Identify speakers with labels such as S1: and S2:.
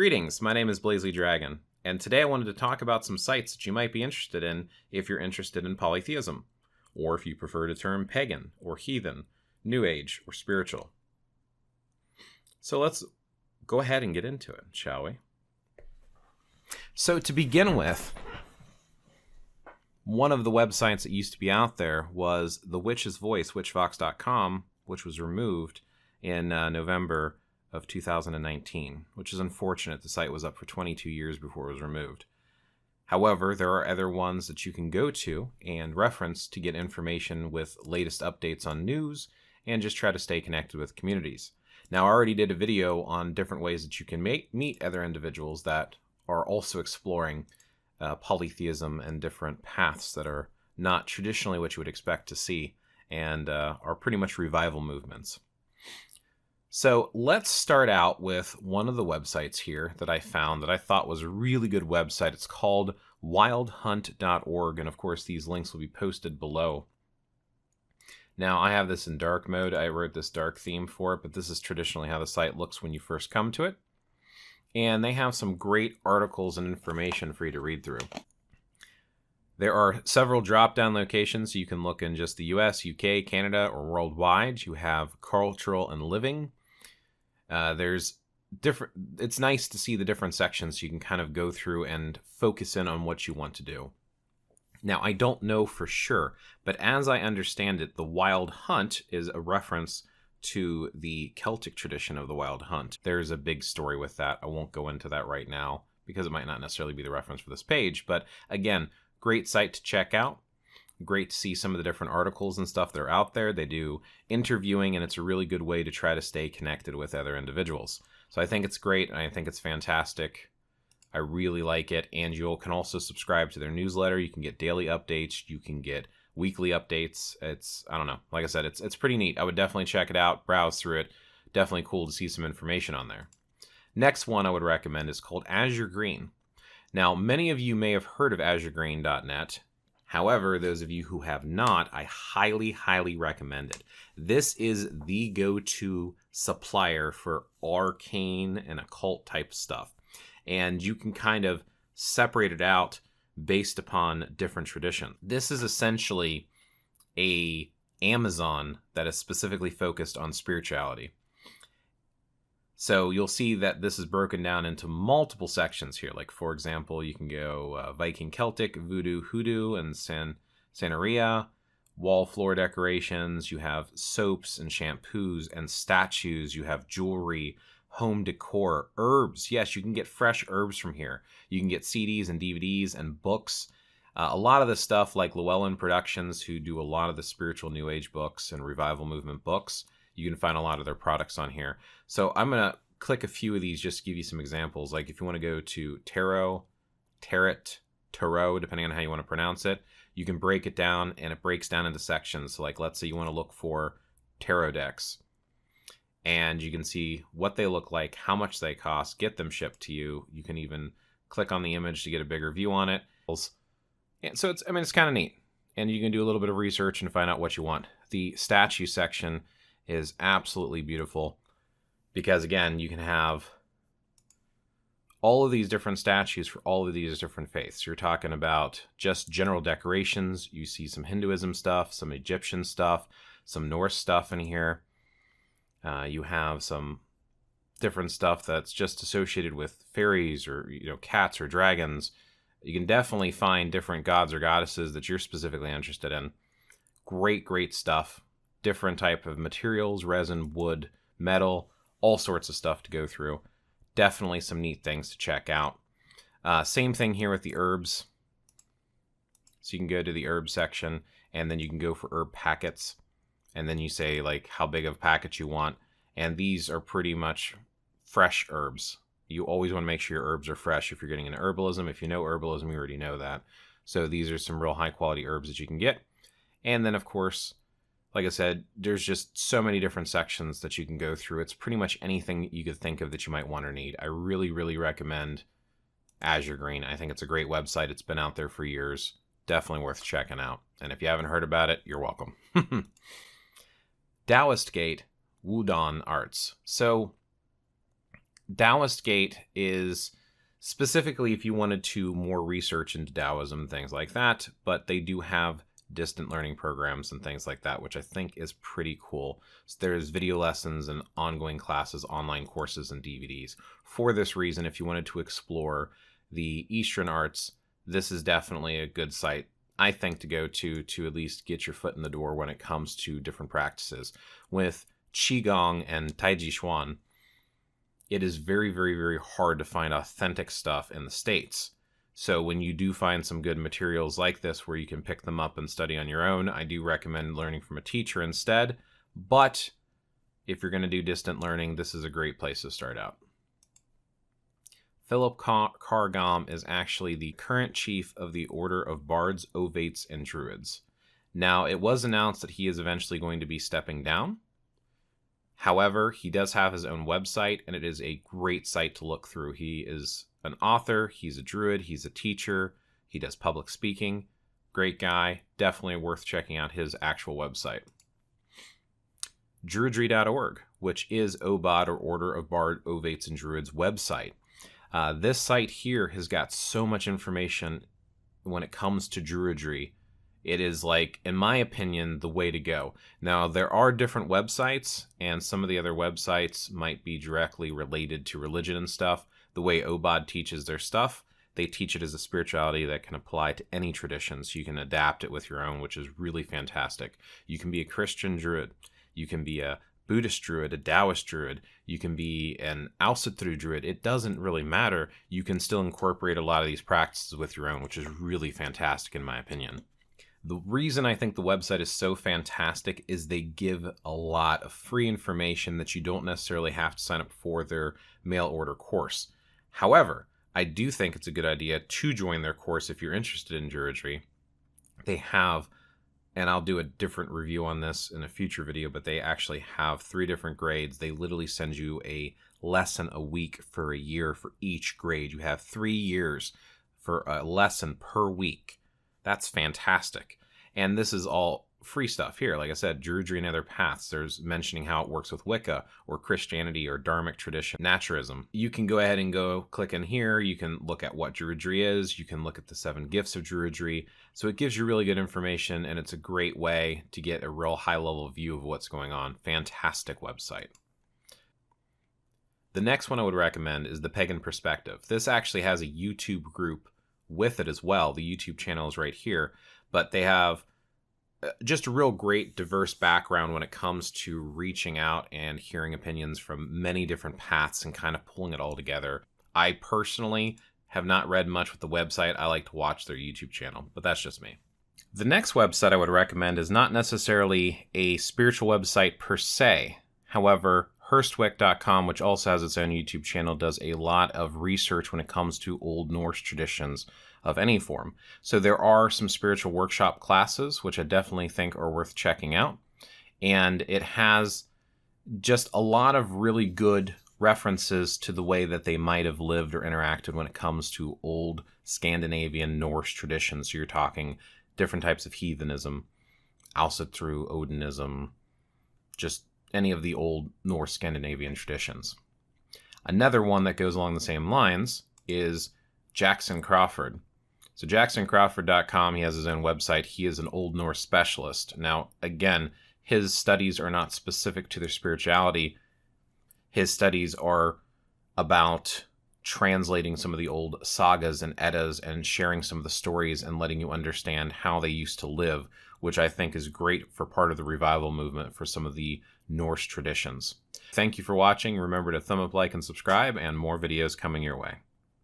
S1: Greetings, my name is Blazely Dragon, and today I wanted to talk about some sites that you might be interested in if you're interested in polytheism, or if you prefer the term pagan, or heathen, new age, or spiritual. So let's go ahead and get into it, shall we? So to begin with, one of the websites that used to be out there was The Witch's Voice, witchvox.com, which was removed in November of 2019, which is unfortunate. The site was up for 22 years before it was removed. However, there are other ones that you can go to and reference to get information with latest updates on news and just try to stay connected with communities. Now, I already did a video on different ways that you can meet other individuals that are also exploring polytheism and different paths that are not traditionally what you would expect to see and are pretty much revival movements. So let's start out with one of the websites here that I found that I thought was a really good website. It's called wildhunt.org, and of course these links will be posted below. Now I have this in dark mode. I wrote this dark theme for it, but this is traditionally how the site looks when you first come to it. And they have some great articles and information for you to read through. There are several drop-down locations, so you can look in just the US, UK, Canada, or worldwide. You have cultural and living. There's different. It's nice to see the different sections so you can kind of go through and focus in on what you want to do. Now, I don't know for sure, but as I understand it, the Wild Hunt is a reference to the Celtic tradition of the Wild Hunt. There's a big story with that. I won't go into that right now because it might not necessarily be the reference for this page, but again, great site to check out. Great to see some of the different articles and stuff that are out there. They do interviewing, and it's a really good way to try to stay connected with other individuals. So I think it's great, and I think it's fantastic. I really like it, and you can also subscribe to their newsletter. You can get daily updates. You can get weekly updates. I don't know. Like I said, it's pretty neat. I would definitely check it out, browse through it. Definitely cool to see some information on there. Next one I would recommend is called Azure Green. Now, many of you may have heard of AzureGreen.net. However, those of you who have not, I highly, highly recommend it. This is the go-to supplier for arcane and occult type stuff. And you can kind of separate it out based upon different tradition. This is essentially a Amazon that is specifically focused on spirituality. So you'll see that this is broken down into multiple sections here. Like, for example, you can go Viking Celtic, Voodoo, Hoodoo, and Santeria, wall floor decorations. You have soaps and shampoos and statues. You have jewelry, home decor, herbs. Yes, you can get fresh herbs from here. You can get CDs and DVDs and books. A lot of the stuff like Llewellyn Productions, who do a lot of the spiritual New Age books and revival movement books, you can find a lot of their products on here. So I'm going to click a few of these just to give you some examples. Like if you want to go to Tarot, depending on how you want to pronounce it, you can break it down, and it breaks down into sections. So like, let's say you want to look for tarot decks, and you can see what they look like, how much they cost, get them shipped to you. You can even click on the image to get a bigger view on it. And so it's kind of neat. And you can do a little bit of research and find out what you want. The statue section is absolutely beautiful because, again, you can have all of these different statues for all of these different faiths. You're talking about just general decorations. You see some Hinduism stuff, some Egyptian stuff, some Norse stuff in here. You have some different stuff that's just associated with fairies or cats or dragons. You can definitely find different gods or goddesses that you're specifically interested in. Great stuff. Different type of materials, resin, wood, metal, all sorts of stuff to go through. Definitely some neat things to check out. Same thing here with the herbs. So you can go to the herb section, and then you can go for herb packets. And then you say like how big of a packet you want. And these are pretty much fresh herbs. You always want to make sure your herbs are fresh if you're getting into herbalism. If you know herbalism, you already know that. So these are some real high quality herbs that you can get. And then, of course, like I said, there's just so many different sections that you can go through. It's pretty much anything you could think of that you might want or need. I really, really recommend Azure Green. I think it's a great website. It's been out there for years. Definitely worth checking out. And if you haven't heard about it, you're welcome. Taoist Gate, Wudon Arts. So Taoist Gate is specifically if you wanted to more research into Taoism and things like that, but they do have distant learning programs and things like that, which I think is pretty cool. So there's video lessons and ongoing classes, online courses, and DVDs. For this reason, if you wanted to explore the Eastern arts, this is definitely a good site, I think, to go to at least get your foot in the door when it comes to different practices. With Qigong and Taiji Chuan, it is very, very, very hard to find authentic stuff in the States. So when you do find some good materials like this where you can pick them up and study on your own, I do recommend learning from a teacher instead. But if you're going to do distant learning, this is a great place to start out. Philip Carr-Gomm is actually the current chief of the Order of Bards, Ovates, and Druids. Now, it was announced that he is eventually going to be stepping down. However, he does have his own website, and it is a great site to look through. He is an author, he's a druid, he's a teacher, he does public speaking. Great guy, definitely worth checking out his actual website. Druidry.org, which is OBOD, or Order of Bard, Ovates, and Druids website. This site here has got so much information when it comes to Druidry. It is, like, in my opinion, the way to go. Now, there are different websites, and some of the other websites might be directly related to religion and stuff. The way OBOD teaches their stuff, they teach it as a spirituality that can apply to any tradition, so you can adapt it with your own, which is really fantastic. You can be a Christian druid. You can be a Buddhist druid, a Taoist druid. You can be an Alsatru druid. It doesn't really matter. You can still incorporate a lot of these practices with your own, which is really fantastic in my opinion. The reason I think the website is so fantastic is they give a lot of free information that you don't necessarily have to sign up for their mail order course. However, I do think it's a good idea to join their course if you're interested in Druidry. They have, and I'll do a different review on this in a future video, but they actually have 3 different grades. They literally send you a lesson a week for a year for each grade. You have 3 years for a lesson per week. That's fantastic. And this is all free stuff here. Like I said, Druidry and Other Paths. There's mentioning how it works with Wicca or Christianity or Dharmic tradition, Naturism. You can go ahead and go click in here. You can look at what Druidry is. You can look at the 7 gifts of Druidry. So it gives you really good information, and it's a great way to get a real high-level view of what's going on. Fantastic website. The next one I would recommend is The Pagan Perspective. This actually has a YouTube group with it as well. The YouTube channel is right here, but they have just a real great diverse background when it comes to reaching out and hearing opinions from many different paths and kind of pulling it all together. I personally have not read much with the website. I like to watch their YouTube channel, but that's just me. The next website I would recommend is not necessarily a spiritual website per se. However, Hearstwick.com, which also has its own YouTube channel, does a lot of research when it comes to Old Norse traditions of any form. So there are some spiritual workshop classes, which I definitely think are worth checking out. And it has just a lot of really good references to the way that they might have lived or interacted when it comes to old Scandinavian Norse traditions. So you're talking different types of heathenism, Alsatru, Odinism, just any of the old Norse Scandinavian traditions. Another one that goes along the same lines is Jackson Crawford. So JacksonCrawford.com, he has his own website. He is an Old Norse specialist. Now, again, his studies are not specific to their spirituality. His studies are about translating some of the old sagas and Eddas and sharing some of the stories and letting you understand how they used to live, which I think is great for part of the revival movement for some of the Norse traditions. Thank you for watching. Remember to thumb up, like, and subscribe, and more videos coming your way.